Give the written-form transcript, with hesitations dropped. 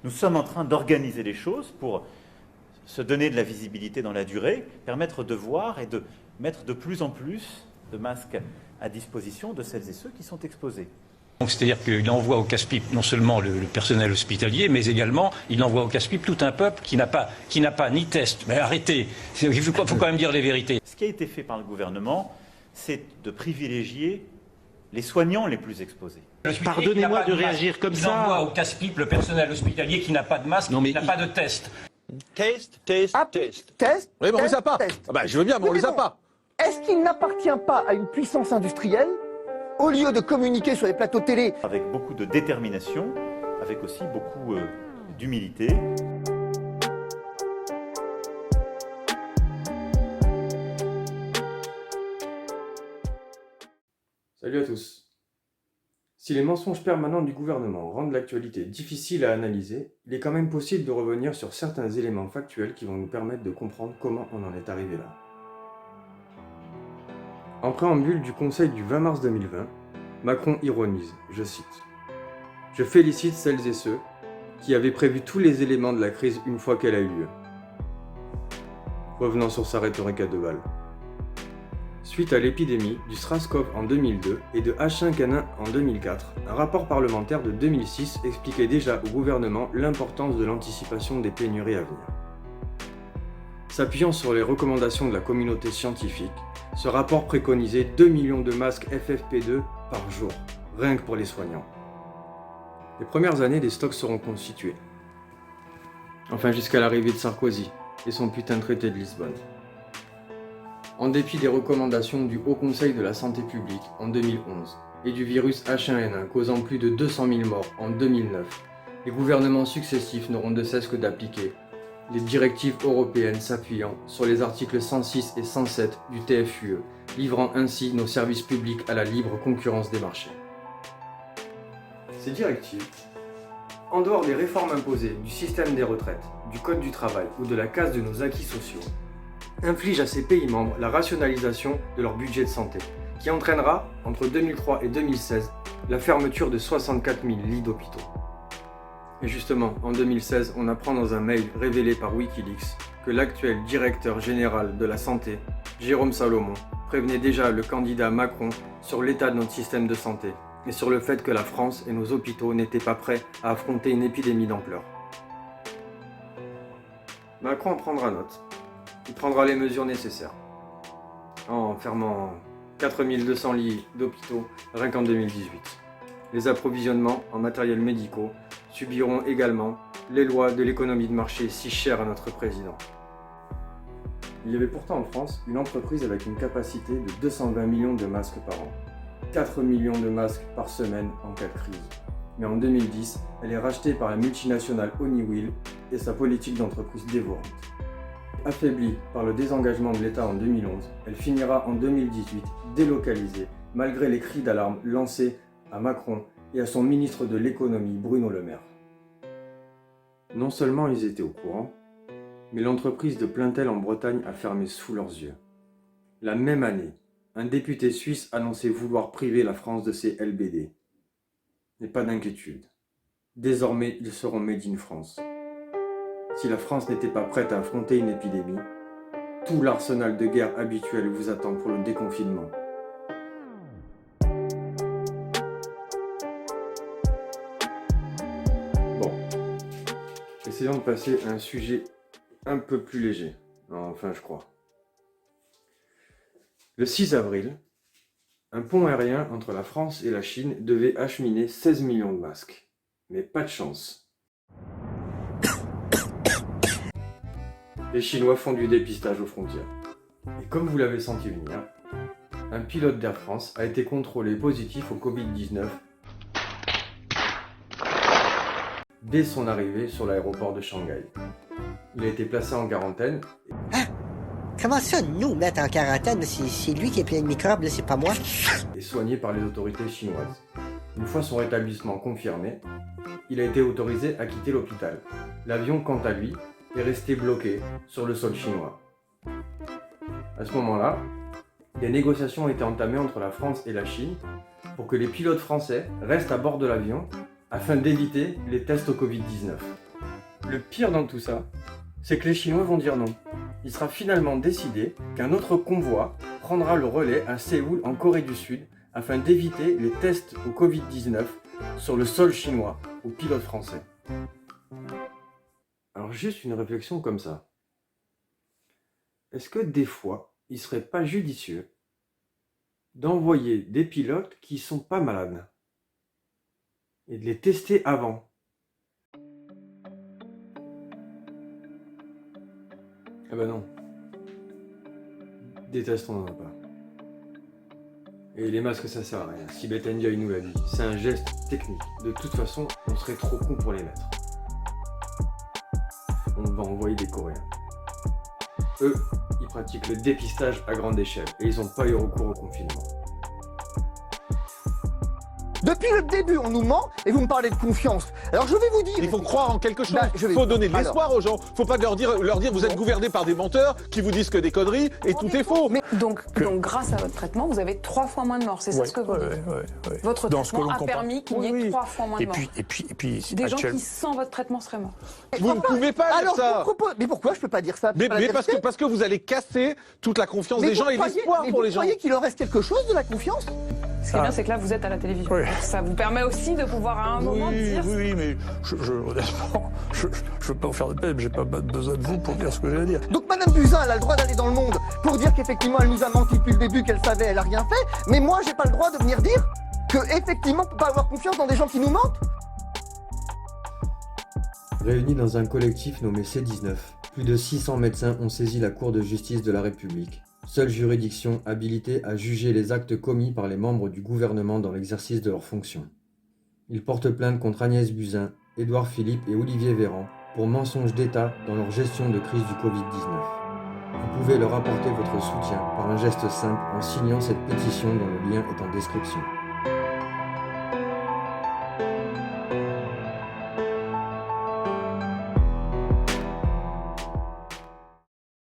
Nous sommes en train d'organiser les choses pour se donner de la visibilité dans la durée, permettre de voir et de mettre de plus en plus de masques à disposition de celles et ceux qui sont exposés. C'est-à-dire qu'il envoie au casse-pipe non seulement le personnel hospitalier, mais également il envoie au casse-pipe tout un peuple qui n'a pas ni test. Mais arrêtez, il faut quand même dire les vérités. Ce qui a été fait par le gouvernement, c'est de privilégier les soignants les plus exposés. Pardonnez-moi de réagir comme ça. Il envoie au casse-pipe le personnel hospitalier qui n'a pas de masque, qui n'a pas de test. Test. Oui, mais on les a pas. Test. Ah bah, je veux bien, mais on les a pas. Est-ce qu'il n'appartient pas à une puissance industrielle, au lieu de communiquer sur les plateaux télé, Avec beaucoup de détermination, avec aussi beaucoup d'humilité. Salut à tous. Si les mensonges permanents du gouvernement rendent l'actualité difficile à analyser, il est quand même possible de revenir sur certains éléments factuels qui vont nous permettre de comprendre comment on en est arrivé là. En préambule du Conseil du 20 mars 2020, Macron ironise, je cite « Je félicite celles et ceux qui avaient prévu tous les éléments de la crise une fois qu'elle a eu lieu. » Revenant sur sa rhétorique à deux balles. Suite à l'épidémie du SRAS-CoV en 2002 et de H5N1 en 2004, un rapport parlementaire de 2006 expliquait déjà au gouvernement l'importance de l'anticipation des pénuries à venir. S'appuyant sur les recommandations de la communauté scientifique, ce rapport préconisait 2 millions de masques FFP2 par jour, rien que pour les soignants. Les premières années, des stocks seront constitués. Enfin jusqu'à l'arrivée de Sarkozy et son putain de traité de Lisbonne. En dépit des recommandations du Haut Conseil de la Santé publique en 2011 et du virus H1N1 causant plus de 200 000 morts en 2009, les gouvernements successifs n'auront de cesse que d'appliquer les directives européennes s'appuyant sur les articles 106 et 107 du TFUE, livrant ainsi nos services publics à la libre concurrence des marchés. Ces directives, en dehors des réformes imposées du système des retraites, du code du travail ou de la casse de nos acquis sociaux, infligent à ces pays membres la rationalisation de leur budget de santé, qui entraînera, entre 2003 et 2016, la fermeture de 64 000 lits d'hôpitaux. Et justement, en 2016, on apprend dans un mail révélé par Wikileaks que l'actuel directeur général de la santé, Jérôme Salomon, prévenait déjà le candidat Macron sur l'état de notre système de santé et sur le fait que la France et nos hôpitaux n'étaient pas prêts à affronter une épidémie d'ampleur. Macron en prendra note. Il prendra les mesures nécessaires, en fermant 4200 lits d'hôpitaux rien qu'en 2018. Les approvisionnements en matériels médicaux subiront également les lois de l'économie de marché si chères à notre président. Il y avait pourtant en France une entreprise avec une capacité de 220 millions de masques par an, 4 millions de masques par semaine en cas de crise. Mais en 2010, elle est rachetée par la multinationale Honeywell et sa politique d'entreprise dévorante. Affaiblie par le désengagement de l'État en 2011, elle finira en 2018 délocalisée malgré les cris d'alarme lancés à Macron et à son ministre de l'économie Bruno Le Maire. Non seulement ils étaient au courant, mais l'entreprise de Plaintel en Bretagne a fermé sous leurs yeux. La même année, un député suisse annonçait vouloir priver la France de ses LBD. Mais pas d'inquiétude, désormais ils seront made in France. Si la France n'était pas prête à affronter une épidémie, tout l'arsenal de guerre habituel vous attend pour le déconfinement. Bon, essayons de passer à un sujet un peu plus léger. Enfin, je crois. Le 6 avril, un pont aérien entre la France et la Chine devait acheminer 16 millions de masques. Mais pas de chance. Les Chinois font du dépistage aux frontières. Et comme vous l'avez senti venir, un pilote d'Air France a été contrôlé positif au Covid-19 dès son arrivée sur l'aéroport de Shanghai. Il a été placé en quarantaine. Hein? Comment ça, nous mettre en quarantaine? C'est lui qui est plein de microbes, c'est pas moi. Et soigné par les autorités chinoises. Une fois son rétablissement confirmé, il a été autorisé à quitter l'hôpital. L'avion, quant à lui, est resté bloqué sur le sol chinois. À ce moment-là, des négociations ont été entamées entre la France et la Chine pour que les pilotes français restent à bord de l'avion afin d'éviter les tests au Covid-19. Le pire dans tout ça, c'est que les Chinois vont dire non. Il sera finalement décidé qu'un autre convoi prendra le relais à Séoul, en Corée du Sud, afin d'éviter les tests au Covid-19 sur le sol chinois aux pilotes français. Alors juste une réflexion comme ça. Est-ce que des fois, il serait pas judicieux d'envoyer des pilotes qui sont pas malades et de les tester avant? Ah bah non. Des tests, on n'en a pas. Et les masques, ça sert à rien. Si Betendia nous l'a dit, c'est un geste technique. De toute façon, on serait trop con pour les mettre. On va envoyer des Coréens. Eux, ils pratiquent le dépistage à grande échelle et ils n'ont pas eu recours au confinement. Depuis le début, on nous ment et vous me parlez de confiance. Alors je vais vous dire... Il faut croire en quelque chose. Bah, Il faut donner de l'espoir aux gens. Il ne faut pas leur dire vous êtes gouverné par des menteurs qui vous disent que des conneries et tout est faux. Mais donc, grâce à votre traitement, vous avez 3 fois moins de morts. C'est ça ce que vous dites. Votre traitement a permis qu'il y ait 3 fois moins de morts. Et puis Des gens qui, sans votre traitement, seraient morts. Vous ne pouvez pas dire ça. Mais pourquoi je peux pas dire ça? Mais parce que vous allez casser toute la confiance des gens et l'espoir pour les gens. Vous croyez qu'il en reste quelque chose de la confiance? Ce qui est bien, c'est que là, vous êtes à la télévision. Oui. Ça vous permet aussi de pouvoir à un moment dire... Oui, mais honnêtement, je ne veux pas vous faire de peine, j'ai pas besoin de vous pour dire ce que j'ai à dire. Donc Madame Buzyn, elle a le droit d'aller dans le monde pour dire qu'effectivement, elle nous a menti depuis le début, qu'elle savait, elle a rien fait. Mais moi, j'ai pas le droit de venir dire qu'effectivement, on peut pas avoir confiance dans des gens qui nous mentent. Réunis dans un collectif nommé C19, plus de 600 médecins ont saisi la Cour de justice de la République. Seule juridiction habilitée à juger les actes commis par les membres du gouvernement dans l'exercice de leurs fonctions. Ils portent plainte contre Agnès Buzyn, Édouard Philippe et Olivier Véran pour mensonge d'État dans leur gestion de crise du Covid-19. Vous pouvez leur apporter votre soutien par un geste simple en signant cette pétition dont le lien est en description.